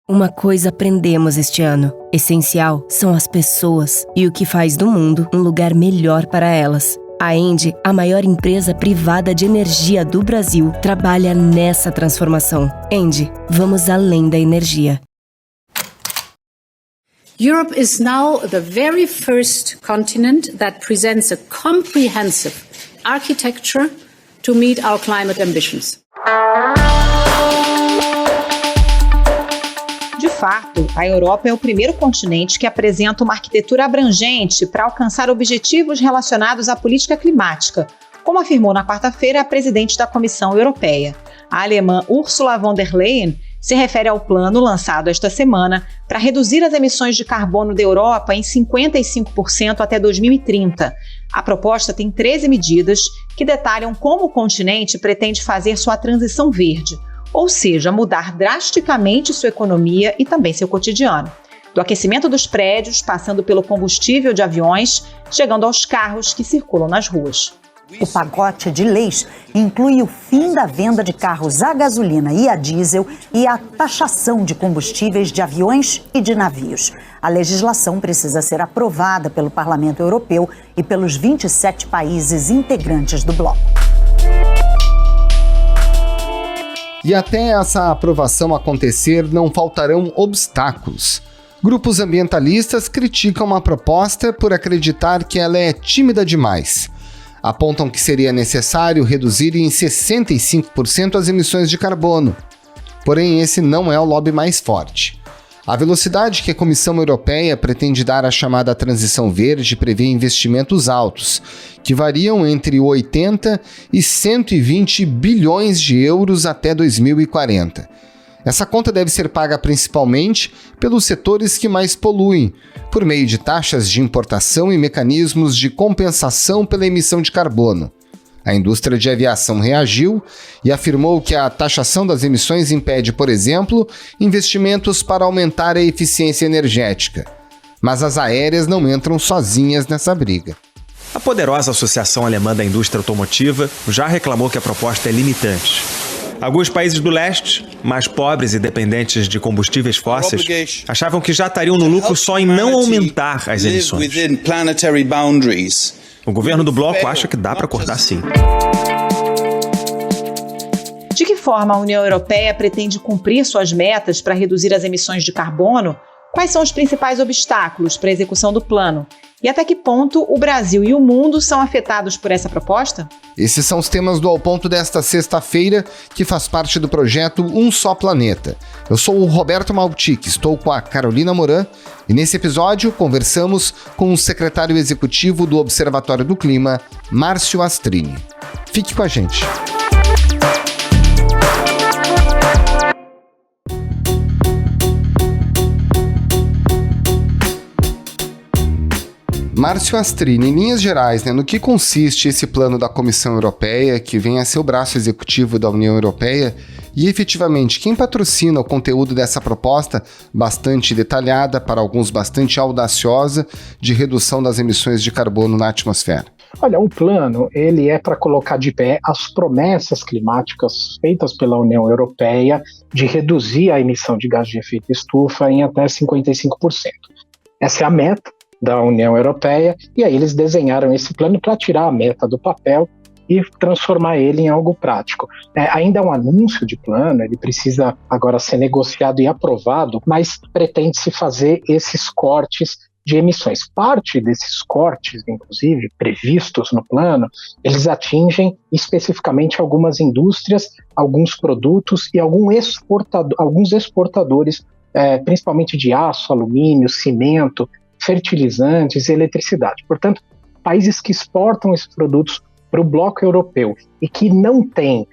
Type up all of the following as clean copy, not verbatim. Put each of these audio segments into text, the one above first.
Uma coisa aprendemos este ano: essencial são as pessoas e o que faz do mundo um lugar melhor para elas. A ENGIE, a maior empresa privada de energia do Brasil, trabalha nessa transformação. ENGIE, vamos além da energia. Europe is now the very first continent that presents a comprehensive architecture to meet our climate ambitions. De fato, a Europa é o primeiro continente que apresenta uma arquitetura abrangente para alcançar objetivos relacionados à política climática, como afirmou na quarta-feira a presidente da Comissão Europeia. A alemã Ursula von der Leyen se refere ao plano lançado esta semana para reduzir as emissões de carbono da Europa em 55% até 2030. A proposta tem 13 medidas que detalham como o continente pretende fazer sua transição verde, ou seja, mudar drasticamente sua economia e também seu cotidiano. Do aquecimento dos prédios, passando pelo combustível de aviões, chegando aos carros que circulam nas ruas. O pacote de leis inclui o fim da venda de carros a gasolina e a diesel e a taxação de combustíveis de aviões e de navios. A legislação precisa ser aprovada pelo Parlamento Europeu e pelos 27 países integrantes do bloco. E até essa aprovação acontecer, não faltarão obstáculos. Grupos ambientalistas criticam a proposta por acreditar que ela é tímida demais. Apontam que seria necessário reduzir em 65% as emissões de carbono. Porém, esse não é o lobby mais forte. A velocidade que a Comissão Europeia pretende dar à chamada transição verde prevê investimentos altos, que variam entre 80 e 120 bilhões de euros até 2040. Essa conta deve ser paga principalmente pelos setores que mais poluem, por meio de taxas de importação e mecanismos de compensação pela emissão de carbono. A indústria de aviação reagiu e afirmou que a taxação das emissões impede, por exemplo, investimentos para aumentar a eficiência energética. Mas as aéreas não entram sozinhas nessa briga. A poderosa Associação Alemã da Indústria Automotiva já reclamou que a proposta é limitante. Alguns países do leste, mais pobres e dependentes de combustíveis fósseis, achavam que já estariam no lucro só em não aumentar as emissões. O governo do bloco acha que dá para cortar sim. De que forma a União Europeia pretende cumprir suas metas para reduzir as emissões de carbono? Quais são os principais obstáculos para a execução do plano? E até que ponto o Brasil e o mundo são afetados por essa proposta? Esses são os temas do Ao Ponto desta sexta-feira, que faz parte do projeto Um Só Planeta. Eu sou o Roberto Maltic, estou com a Carolina Moran e nesse episódio conversamos com o secretário executivo do Observatório do Clima, Márcio Astrini. Fique com a gente. Márcio Astrini, em linhas gerais, no que consiste esse plano da Comissão Europeia, que vem a ser o braço executivo da União Europeia, e efetivamente quem patrocina o conteúdo dessa proposta, bastante detalhada, para alguns bastante audaciosa, de redução das emissões de carbono na atmosfera? Olha, o plano ele é para colocar de pé as promessas climáticas feitas pela União Europeia de reduzir a emissão de gás de efeito estufa em até 55%. Essa é a meta da União Europeia, e aí eles desenharam esse plano para tirar a meta do papel e transformar ele em algo prático. Ainda é um anúncio de plano, ele precisa agora ser negociado e aprovado, mas pretende-se fazer esses cortes de emissões. Parte desses cortes, inclusive, previstos no plano, eles atingem especificamente algumas indústrias, alguns produtos e alguns exportadores, principalmente de aço, alumínio, cimento, fertilizantes e eletricidade. Portanto, países que exportam esses produtos para o bloco europeu e que não têm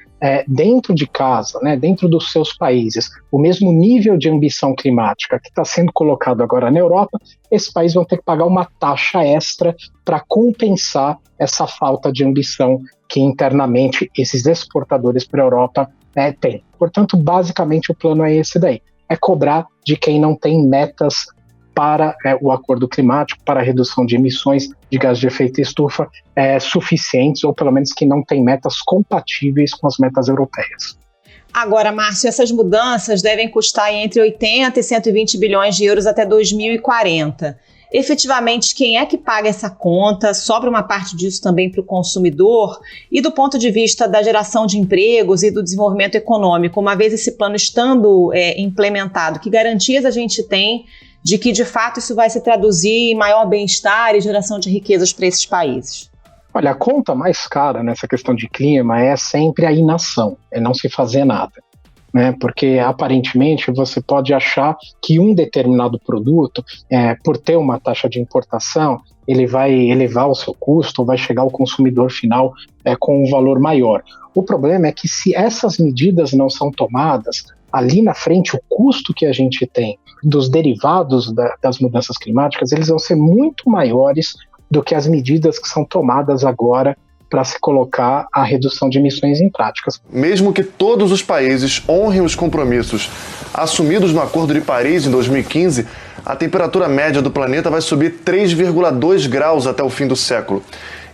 dentro de casa, dentro dos seus países, o mesmo nível de ambição climática que está sendo colocado agora na Europa, esses países vão ter que pagar uma taxa extra para compensar essa falta de ambição que internamente esses exportadores para a Europa têm. Portanto, basicamente o plano é esse daí, é cobrar de quem não tem metas para o acordo climático, para a redução de emissões de gás de efeito estufa suficientes, ou pelo menos que não tem metas compatíveis com as metas europeias. Agora, Márcio, essas mudanças devem custar entre 80 e 120 bilhões de euros até 2040. Efetivamente, quem é que paga essa conta? Sobra uma parte disso também para o consumidor? E do ponto de vista da geração de empregos e do desenvolvimento econômico, uma vez esse plano estando implementado, que garantias a gente tem de que, de fato, isso vai se traduzir em maior bem-estar e geração de riquezas para esses países? Olha, a conta mais cara nessa questão de clima é sempre a inação, é não se fazer nada, né? Porque aparentemente você pode achar que um determinado produto, por ter uma taxa de importação, ele vai elevar o seu custo, vai chegar ao consumidor final com um valor maior. O problema é que se essas medidas não são tomadas, ali na frente o custo que a gente tem dos derivados das mudanças climáticas, eles vão ser muito maiores do que as medidas que são tomadas agora para se colocar a redução de emissões em práticas. Mesmo que todos os países honrem os compromissos assumidos no Acordo de Paris em 2015, a temperatura média do planeta vai subir 3,2 graus até o fim do século.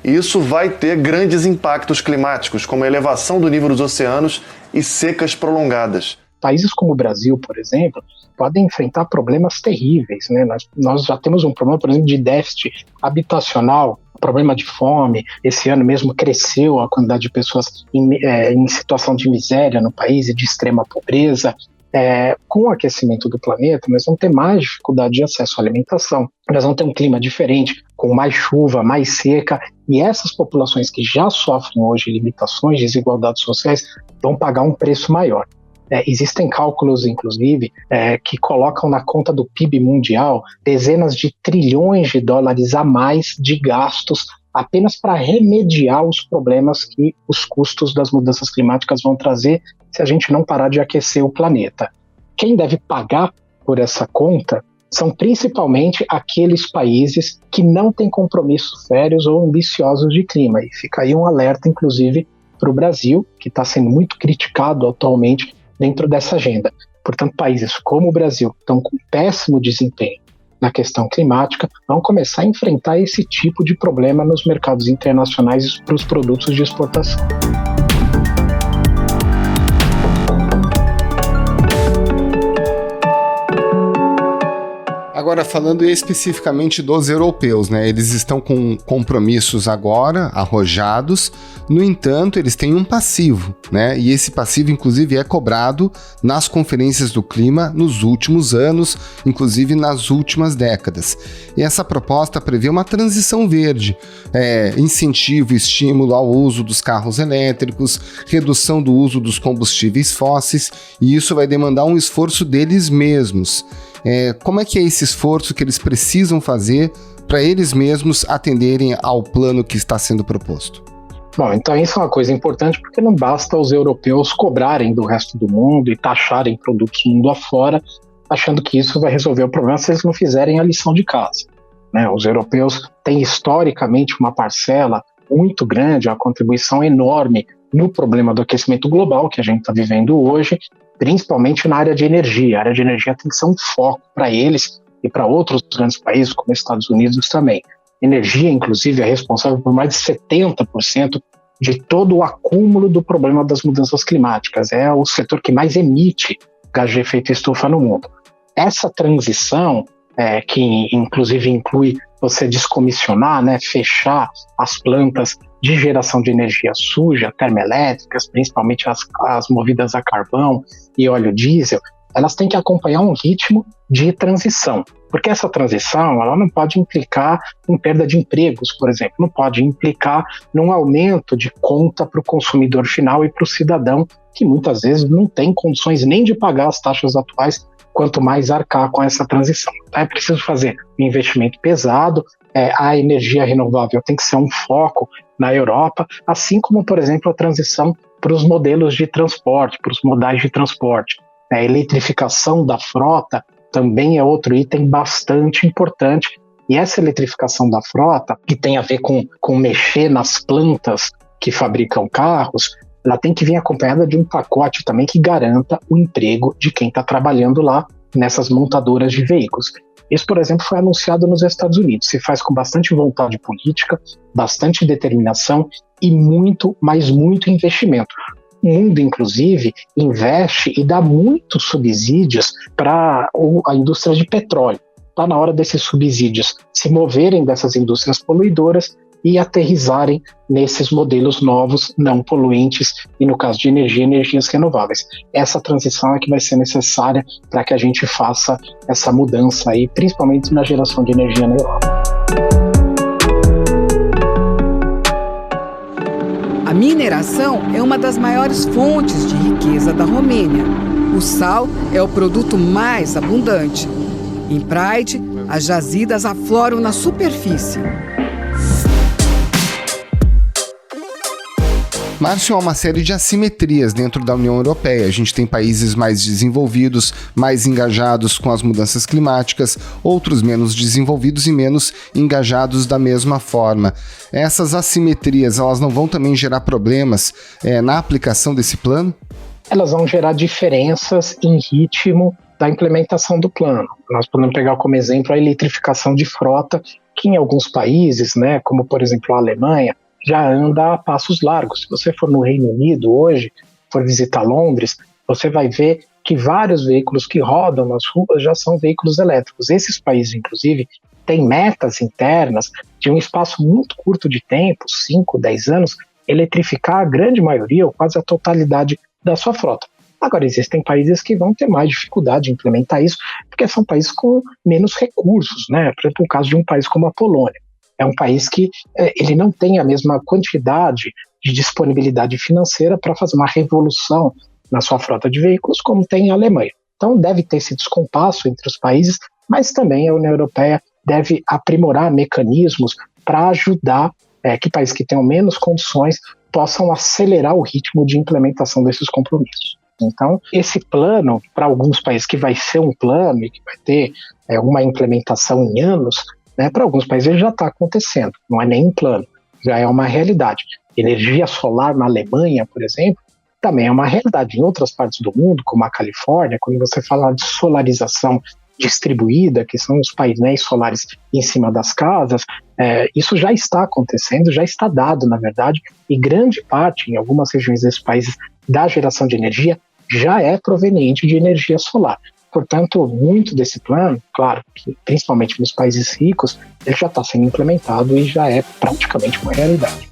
E isso vai ter grandes impactos climáticos, como a elevação do nível dos oceanos e secas prolongadas. Países como o Brasil, por exemplo, podem enfrentar problemas terríveis, né? Nós já temos um problema, por exemplo, de déficit habitacional, problema de fome. Esse ano mesmo cresceu a quantidade de pessoas em situação de miséria no país e de extrema pobreza. Com o aquecimento do planeta, nós vamos ter mais dificuldade de acesso à alimentação. Nós vamos ter um clima diferente, com mais chuva, mais seca, e essas populações que já sofrem hoje limitações, desigualdades sociais, vão pagar um preço maior. Existem cálculos, inclusive, que colocam na conta do PIB mundial dezenas de trilhões de dólares a mais de gastos apenas para remediar os problemas que os custos das mudanças climáticas vão trazer se a gente não parar de aquecer o planeta. Quem deve pagar por essa conta são principalmente aqueles países que não têm compromissos sérios ou ambiciosos de clima. E fica aí um alerta, inclusive, para o Brasil, que está sendo muito criticado atualmente dentro dessa agenda. Portanto, países como o Brasil, que estão com péssimo desempenho na questão climática, vão começar a enfrentar esse tipo de problema nos mercados internacionais para os produtos de exportação. Agora, falando especificamente dos europeus, né? Eles estão com compromissos agora, arrojados. No entanto, eles têm um passivo, né? E esse passivo, inclusive, é cobrado nas conferências do clima nos últimos anos, inclusive nas últimas décadas. E essa proposta prevê uma transição verde, incentivo e estímulo ao uso dos carros elétricos, redução do uso dos combustíveis fósseis, e isso vai demandar um esforço deles mesmos. Como é que é esse esforço que eles precisam fazer para eles mesmos atenderem ao plano que está sendo proposto? Bom, então isso é uma coisa importante, porque não basta os europeus cobrarem do resto do mundo e taxarem produtos mundo afora, achando que isso vai resolver o problema se eles não fizerem a lição de casa, né? Os europeus têm historicamente uma parcela muito grande, uma contribuição enorme no problema do aquecimento global que a gente está vivendo hoje, principalmente na área de energia. A área de energia tem que ser um foco para eles e para outros grandes países, como os Estados Unidos também. Energia, inclusive, é responsável por mais de 70% de todo o acúmulo do problema das mudanças climáticas. É o setor que mais emite gás de efeito estufa no mundo. Essa transição, que inclusive inclui você descomissionar, né, fechar as plantas de geração de energia suja, termoelétricas, principalmente as movidas a carvão e óleo diesel, elas têm que acompanhar um ritmo de transição. Porque essa transição ela não pode implicar em perda de empregos, por exemplo, não pode implicar num aumento de conta para o consumidor final e para o cidadão, que muitas vezes não tem condições nem de pagar as taxas atuais, quanto mais arcar com essa transição. Então é preciso fazer um investimento pesado, a energia renovável tem que ser um foco na Europa, assim como, por exemplo, a transição para os modelos de transporte, para os modais de transporte. A eletrificação da frota também é outro item bastante importante, e essa eletrificação da frota, que tem a ver com mexer nas plantas que fabricam carros, ela tem que vir acompanhada de um pacote também que garanta o emprego de quem está trabalhando lá nessas montadoras de veículos. Isso, por exemplo, foi anunciado nos Estados Unidos. Se faz com bastante vontade política, bastante determinação e muito, mas muito investimento. O mundo, inclusive, investe e dá muitos subsídios para a indústria de petróleo. Está na hora desses subsídios se moverem dessas indústrias poluidoras e aterrissarem nesses modelos novos, não poluentes, e no caso de energia, energias renováveis. Essa transição é que vai ser necessária para que a gente faça essa mudança aí, principalmente na geração de energia na Europa. A mineração é uma das maiores fontes de riqueza da Romênia. O sal é o produto mais abundante. Em Pride, as jazidas afloram na superfície. Márcio, há uma série de assimetrias dentro da União Europeia. A gente tem países mais desenvolvidos, mais engajados com as mudanças climáticas, outros menos desenvolvidos e menos engajados da mesma forma. Essas assimetrias, elas não vão também gerar problemas na aplicação desse plano? Elas vão gerar diferenças em ritmo da implementação do plano. Nós podemos pegar como exemplo a eletrificação de frota, que em alguns países, né, como por exemplo a Alemanha, já anda a passos largos. Se você for no Reino Unido hoje, for visitar Londres, você vai ver que vários veículos que rodam nas ruas já são veículos elétricos. Esses países, inclusive, têm metas internas de um espaço muito curto de tempo, 5, 10 anos, eletrificar a grande maioria ou quase a totalidade da sua frota. Agora, existem países que vão ter mais dificuldade de implementar isso, porque são países com menos recursos, né? Por exemplo, o caso de um país como a Polônia. É um país que ele não tem a mesma quantidade de disponibilidade financeira para fazer uma revolução na sua frota de veículos, como tem a Alemanha. Então, deve ter esse descompasso entre os países, mas também a União Europeia deve aprimorar mecanismos para ajudar que países que tenham menos condições possam acelerar o ritmo de implementação desses compromissos. Então, esse plano, para alguns países que vai ser um plano e que vai ter uma implementação em anos, né, para alguns países ele já está acontecendo, não é nem um plano, já é uma realidade. Energia solar na Alemanha, por exemplo, também é uma realidade. Em outras partes do mundo, como a Califórnia, quando você fala de solarização distribuída, que são os painéis solares em cima das casas, isso já está acontecendo, já está dado, na verdade, e grande parte, em algumas regiões desses países, da geração de energia já é proveniente de energia solar. Portanto, muito desse plano, claro, que principalmente nos países ricos, ele já está sendo implementado e já é praticamente uma realidade.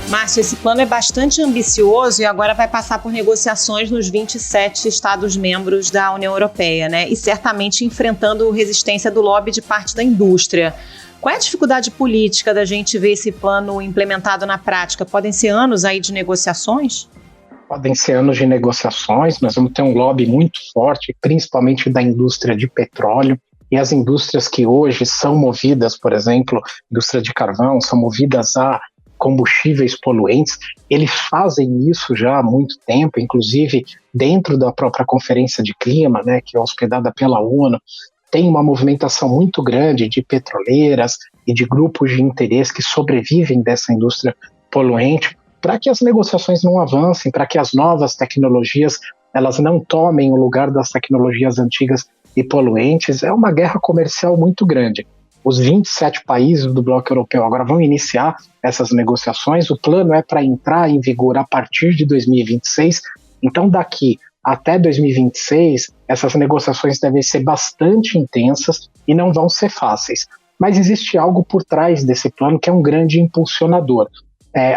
Márcio, esse plano é bastante ambicioso e agora vai passar por negociações nos 27 Estados-membros da União Europeia, né? E certamente enfrentando resistência do lobby de parte da indústria. Qual é a dificuldade política da gente ver esse plano implementado na prática? Podem ser anos aí de negociações? Podem ser anos de negociações, nós vamos ter um lobby muito forte, principalmente da indústria de petróleo, e as indústrias que hoje são movidas, por exemplo, indústria de carvão, são movidas a combustíveis poluentes, eles fazem isso já há muito tempo, inclusive dentro da própria Conferência de Clima, né, que é hospedada pela ONU, tem uma movimentação muito grande de petroleiras e de grupos de interesse que sobrevivem dessa indústria poluente, para que as negociações não avancem, para que as novas tecnologias elas não tomem o lugar das tecnologias antigas e poluentes. É uma guerra comercial muito grande. Os 27 países do bloco europeu agora vão iniciar essas negociações. O plano é para entrar em vigor a partir de 2026. Então, daqui até 2026, essas negociações devem ser bastante intensas e não vão ser fáceis. Mas existe algo por trás desse plano que é um grande impulsionador.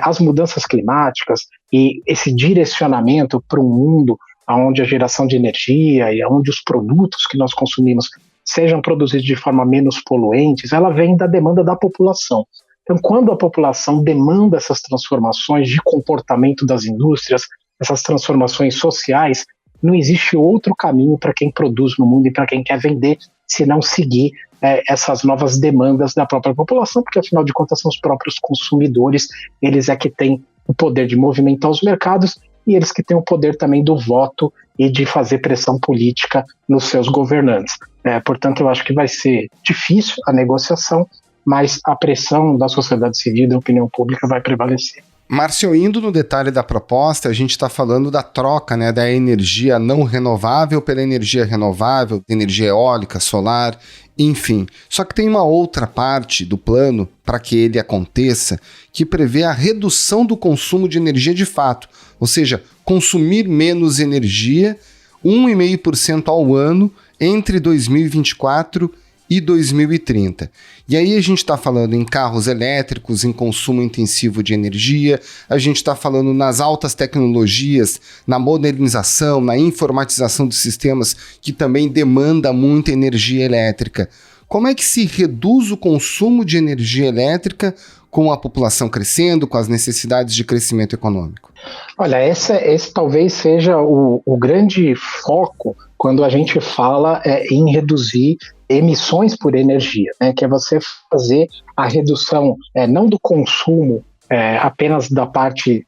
As mudanças climáticas e esse direcionamento para um mundo onde a geração de energia e onde os produtos que nós consumimos sejam produzidos de forma menos poluentes, ela vem da demanda da população. Então, quando a população demanda essas transformações de comportamento das indústrias, essas transformações sociais, não existe outro caminho para quem produz no mundo e para quem quer vender, se não seguir essas novas demandas da própria população, porque afinal de contas são os próprios consumidores, eles é que têm o poder de movimentar os mercados e eles que têm o poder também do voto e de fazer pressão política nos seus governantes. Portanto, eu acho que vai ser difícil a negociação, mas a pressão da sociedade civil e da opinião pública vai prevalecer. Márcio, indo no detalhe da proposta, a gente está falando da troca, né, da energia não renovável pela energia renovável, energia eólica, solar, enfim. Só que tem uma outra parte do plano para que ele aconteça que prevê a redução do consumo de energia de fato, ou seja, consumir menos energia, 1,5% ao ano entre 2024 e 2030. E aí a gente está falando em carros elétricos, em consumo intensivo de energia, a gente está falando nas altas tecnologias, na modernização, na informatização dos sistemas, que também demanda muita energia elétrica. Como é que se reduz o consumo de energia elétrica com a população crescendo, com as necessidades de crescimento econômico? Olha, esse talvez seja o grande foco quando a gente fala em reduzir emissões por energia, né, que é você fazer a redução não do consumo apenas da parte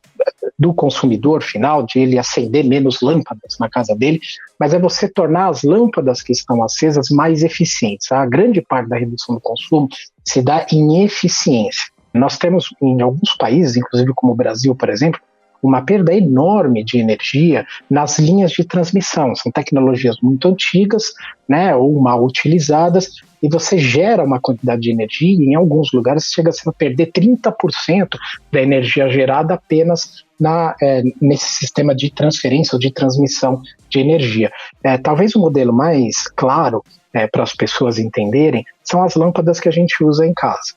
do consumidor final, de ele acender menos lâmpadas na casa dele, mas é você tornar as lâmpadas que estão acesas mais eficientes. A grande parte da redução do consumo se dá em eficiência. Nós temos em alguns países, inclusive como o Brasil, por exemplo, uma perda enorme de energia nas linhas de transmissão. São tecnologias muito antigas, né, ou mal utilizadas, e você gera uma quantidade de energia, e em alguns lugares chega a perder 30% da energia gerada apenas nesse sistema de transferência ou de transmissão de energia. Talvez o modelo mais claro para as pessoas entenderem são as lâmpadas que a gente usa em casa.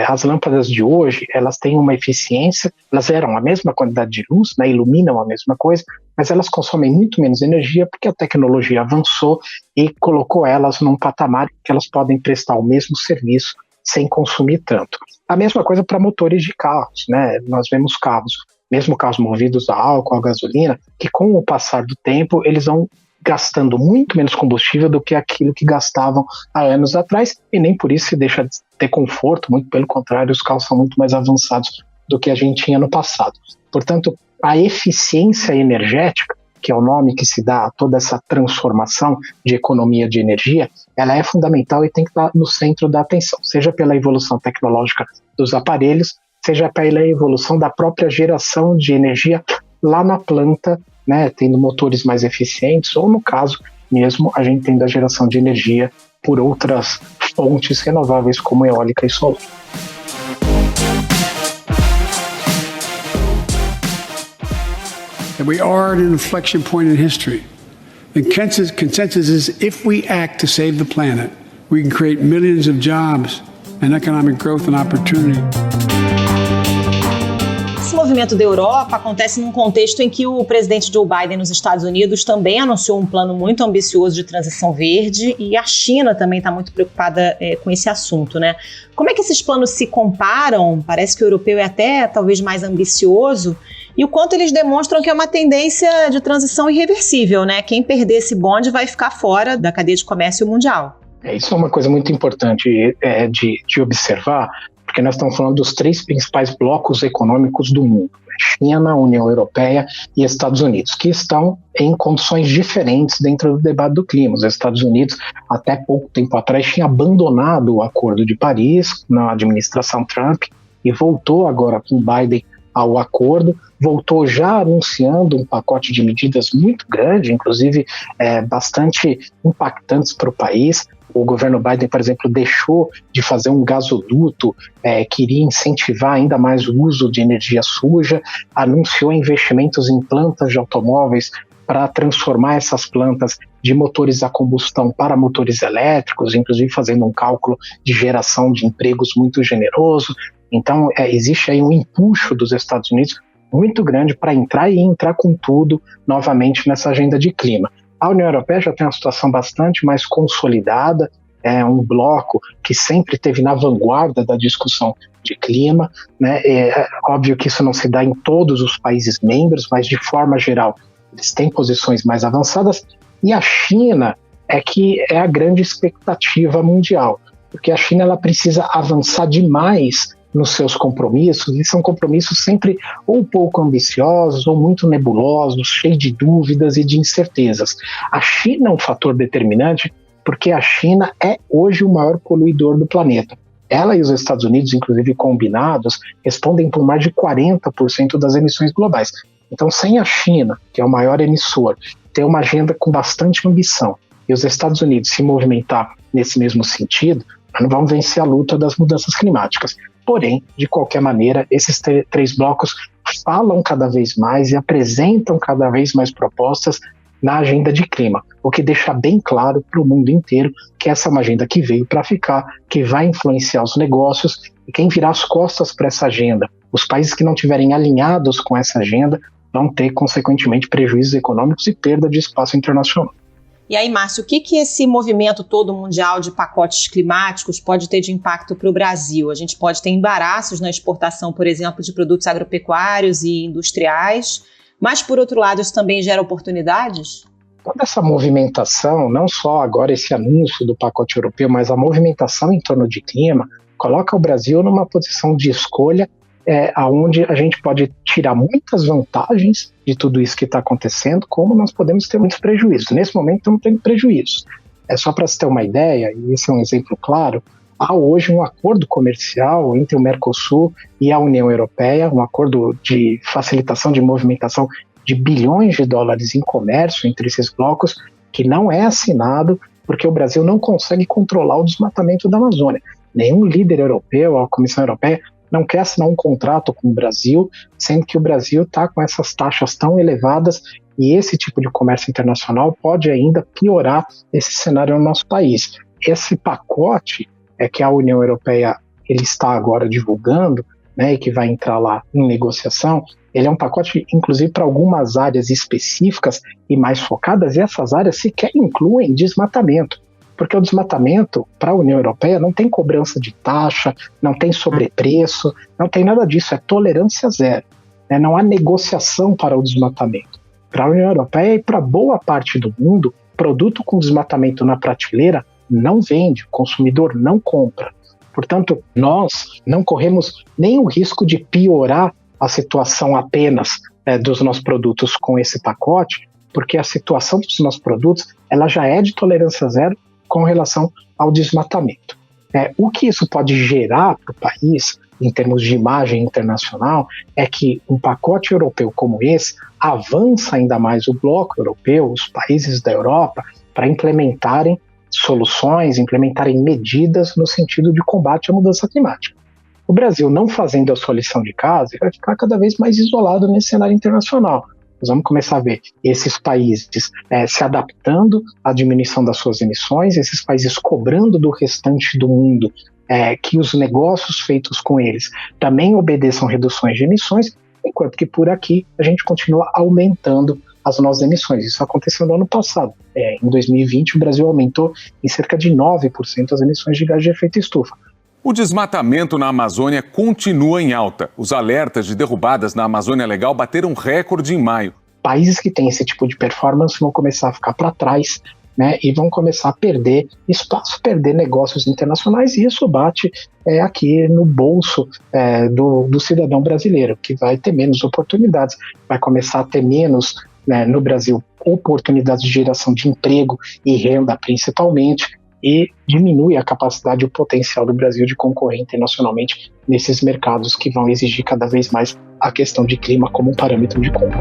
As lâmpadas de hoje, elas têm uma eficiência, elas geram a mesma quantidade de luz, né, iluminam a mesma coisa, mas elas consomem muito menos energia porque a tecnologia avançou e colocou elas num patamar que elas podem prestar o mesmo serviço sem consumir tanto. A mesma coisa para motores de carros, né? Nós vemos carros, mesmo carros movidos a álcool, a gasolina, que com o passar do tempo eles vão gastando muito menos combustível do que aquilo que gastavam há anos atrás, e nem por isso se deixa de ter conforto, muito pelo contrário, os carros são muito mais avançados do que a gente tinha no passado. Portanto, a eficiência energética, que é o nome que se dá a toda essa transformação de economia de energia, ela é fundamental e tem que estar no centro da atenção, seja pela evolução tecnológica dos aparelhos, seja pela evolução da própria geração de energia lá na planta, né, tendo motores mais eficientes, ou no caso mesmo, a gente tendo a geração de energia por outras fontes renováveis como eólica e solar. And we are at an inflection point in history. The consensus is if we act to save the planet, we can create millions of jobs and economic growth and opportunity. Esse movimento da Europa acontece num contexto em que o presidente Joe Biden nos Estados Unidos também anunciou um plano muito ambicioso de transição verde, e a China também está muito preocupada com esse assunto, né? Como é que esses planos se comparam? Parece que o europeu é até talvez mais ambicioso, e o quanto eles demonstram que é uma tendência de transição irreversível, né? Quem perder esse bonde vai ficar fora da cadeia de comércio mundial. Isso é uma coisa muito importante de observar, porque nós estamos falando dos 3 principais blocos econômicos do mundo, China, União Europeia e Estados Unidos, que estão em condições diferentes dentro do debate do clima. Os Estados Unidos, até pouco tempo atrás, tinha abandonado o Acordo de Paris na administração Trump e voltou agora com Biden ao acordo, voltou já anunciando um pacote de medidas muito grande, inclusive bastante impactantes para o país. O governo Biden, por exemplo, deixou de fazer um gasoduto que iria incentivar ainda mais o uso de energia suja, anunciou investimentos em plantas de automóveis para transformar essas plantas de motores a combustão para motores elétricos, inclusive fazendo um cálculo de geração de empregos muito generoso. Então, existe aí um empuxo dos Estados Unidos muito grande para entrar com tudo novamente nessa agenda de clima. A União Europeia já tem uma situação bastante mais consolidada, é um bloco que sempre esteve na vanguarda da discussão de clima, né? É óbvio que isso não se dá em todos os países membros, mas de forma geral eles têm posições mais avançadas, e a China que é a grande expectativa mundial, porque a China ela precisa avançar demais nos seus compromissos, e são compromissos sempre ou pouco ambiciosos ou muito nebulosos, cheios de dúvidas e de incertezas. A China é um fator determinante porque a China é hoje o maior poluidor do planeta. Ela e os Estados Unidos, inclusive combinados, respondem por mais de 40% das emissões globais. Então, sem a China, que é o maior emissor, ter uma agenda com bastante ambição, e os Estados Unidos se movimentar nesse mesmo sentido, nós não vamos vencer a luta das mudanças climáticas. Porém, de qualquer maneira, esses três blocos falam cada vez mais e apresentam cada vez mais propostas na agenda de clima, o que deixa bem claro para o mundo inteiro que essa é uma agenda que veio para ficar, que vai influenciar os negócios, e quem virar as costas para essa agenda, os países que não estiverem alinhados com essa agenda, vão ter, consequentemente, prejuízos econômicos e perda de espaço internacional. E aí, Márcio, o que esse movimento todo mundial de pacotes climáticos pode ter de impacto para o Brasil? A gente pode ter embaraços na exportação, por exemplo, de produtos agropecuários e industriais, mas, por outro lado, isso também gera oportunidades? Toda essa movimentação, não só agora esse anúncio do pacote europeu, mas a movimentação em torno de clima, coloca o Brasil numa posição de escolha onde a gente pode tirar muitas vantagens de tudo isso que está acontecendo, como nós podemos ter muitos prejuízos. Nesse momento, estamos tendo prejuízos. Só para você ter uma ideia, e esse é um exemplo claro, há hoje um acordo comercial entre o Mercosul e a União Europeia, um acordo de facilitação de movimentação de bilhões de dólares em comércio entre esses blocos, que não é assinado porque o Brasil não consegue controlar o desmatamento da Amazônia. Nenhum líder europeu, a Comissão Europeia, não quer assinar um contrato com o Brasil, sendo que o Brasil está com essas taxas tão elevadas e esse tipo de comércio internacional pode ainda piorar esse cenário no nosso país. Esse pacote que a União Europeia ele está agora divulgando, né, e que vai entrar lá em negociação, ele é um pacote, inclusive, para algumas áreas específicas e mais focadas, e essas áreas sequer incluem desmatamento. Porque o desmatamento, para a União Europeia, não tem cobrança de taxa, não tem sobrepreço, não tem nada disso, é tolerância zero. Né? Não há negociação para o desmatamento. Para a União Europeia e para boa parte do mundo, produto com desmatamento na prateleira não vende, o consumidor não compra. Portanto, nós não corremos nem o risco de piorar a situação apenas dos nossos produtos com esse pacote, porque a situação dos nossos produtos ela já é de tolerância zero com relação ao desmatamento. O que isso pode gerar para o país, em termos de imagem internacional, é que um pacote europeu como esse avança ainda mais o bloco europeu, os países da Europa, para implementarem soluções, implementarem medidas no sentido de combate à mudança climática. O Brasil não fazendo a sua lição de casa, vai ficar cada vez mais isolado nesse cenário internacional. Nós vamos começar a ver esses países se adaptando à diminuição das suas emissões, esses países cobrando do restante do mundo que os negócios feitos com eles também obedeçam reduções de emissões, enquanto que por aqui a gente continua aumentando as nossas emissões. Isso aconteceu no ano passado. Em 2020, o Brasil aumentou em cerca de 9% as emissões de gás de efeito estufa. O desmatamento na Amazônia continua em alta. Os alertas de derrubadas na Amazônia Legal bateram recorde em maio. Países que têm esse tipo de performance vão começar a ficar para trás, né, e vão começar a perder espaço, perder negócios internacionais, e isso bate aqui no bolso do cidadão brasileiro, que vai ter menos oportunidades, vai começar a ter menos, no Brasil, oportunidades de geração de emprego e renda principalmente, e diminui a capacidade e o potencial do Brasil de concorrer internacionalmente nesses mercados que vão exigir cada vez mais a questão de clima como um parâmetro de compra.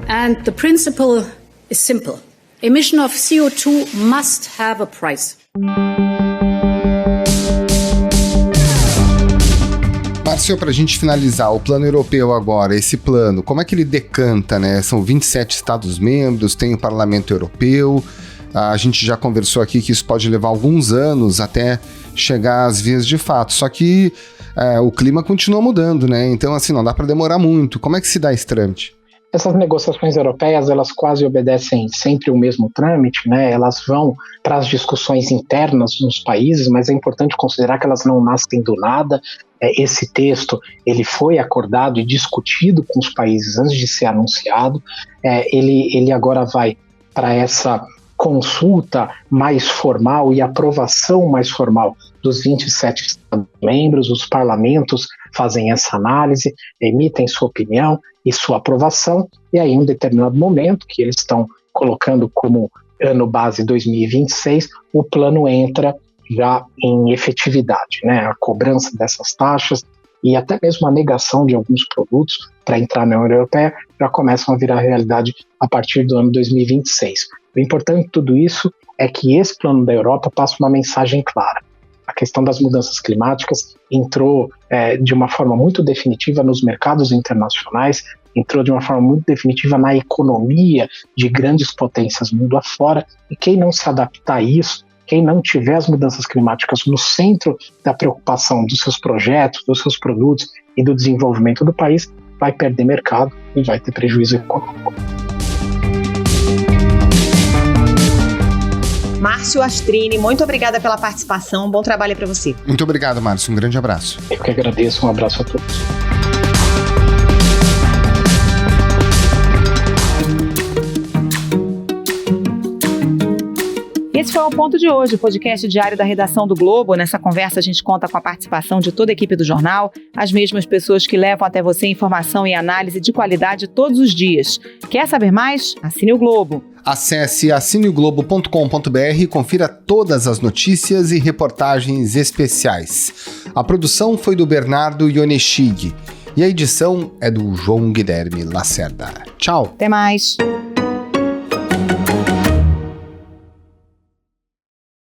And the principle is simple. Emission of CO2 must have a price. Márcio, para a gente finalizar, o plano europeu agora, esse plano, como é que ele decanta, né? São 27 Estados-membros, tem o Parlamento Europeu, a gente já conversou aqui que isso pode levar alguns anos até chegar às vias de fato, só que o clima continua mudando, né? Então, assim, não dá para demorar muito. Como é que se dá esse trâmite? Essas negociações europeias, elas quase obedecem sempre o mesmo trâmite, né? Elas vão para as discussões internas nos países, mas é importante considerar que elas não nascem do nada. Esse texto, ele foi acordado e discutido com os países antes de ser anunciado. Ele agora vai para essa consulta mais formal e aprovação mais formal dos 27 Estados-membros. Os parlamentos fazem essa análise, emitem sua opinião e sua aprovação, e aí em um determinado momento, que eles estão colocando como ano base 2026, o plano entra já em efetividade, né? A cobrança dessas taxas e até mesmo a negação de alguns produtos para entrar na União Europeia já começam a virar realidade a partir do ano 2026. O importante de tudo isso é que esse plano da Europa passa uma mensagem clara. A questão das mudanças climáticas entrou de uma forma muito definitiva nos mercados internacionais, entrou de uma forma muito definitiva na economia de grandes potências mundo afora, e quem não se adaptar a isso, quem não tiver as mudanças climáticas no centro da preocupação dos seus projetos, dos seus produtos e do desenvolvimento do país, vai perder mercado e vai ter prejuízo econômico. Márcio Astrini, muito obrigada pela participação, bom trabalho para você. Muito obrigado, Márcio, um grande abraço. Eu que agradeço, um abraço a todos. Esse foi o Ponto de hoje, o podcast diário da redação do Globo. Nessa conversa a gente conta com a participação de toda a equipe do jornal, as mesmas pessoas que levam até você informação e análise de qualidade todos os dias. Quer saber mais? Assine o Globo. Acesse assineoglobo.com.br e confira todas as notícias e reportagens especiais. A produção foi do Bernardo Ionechig e a edição é do João Guilherme Lacerda. Tchau. Até mais.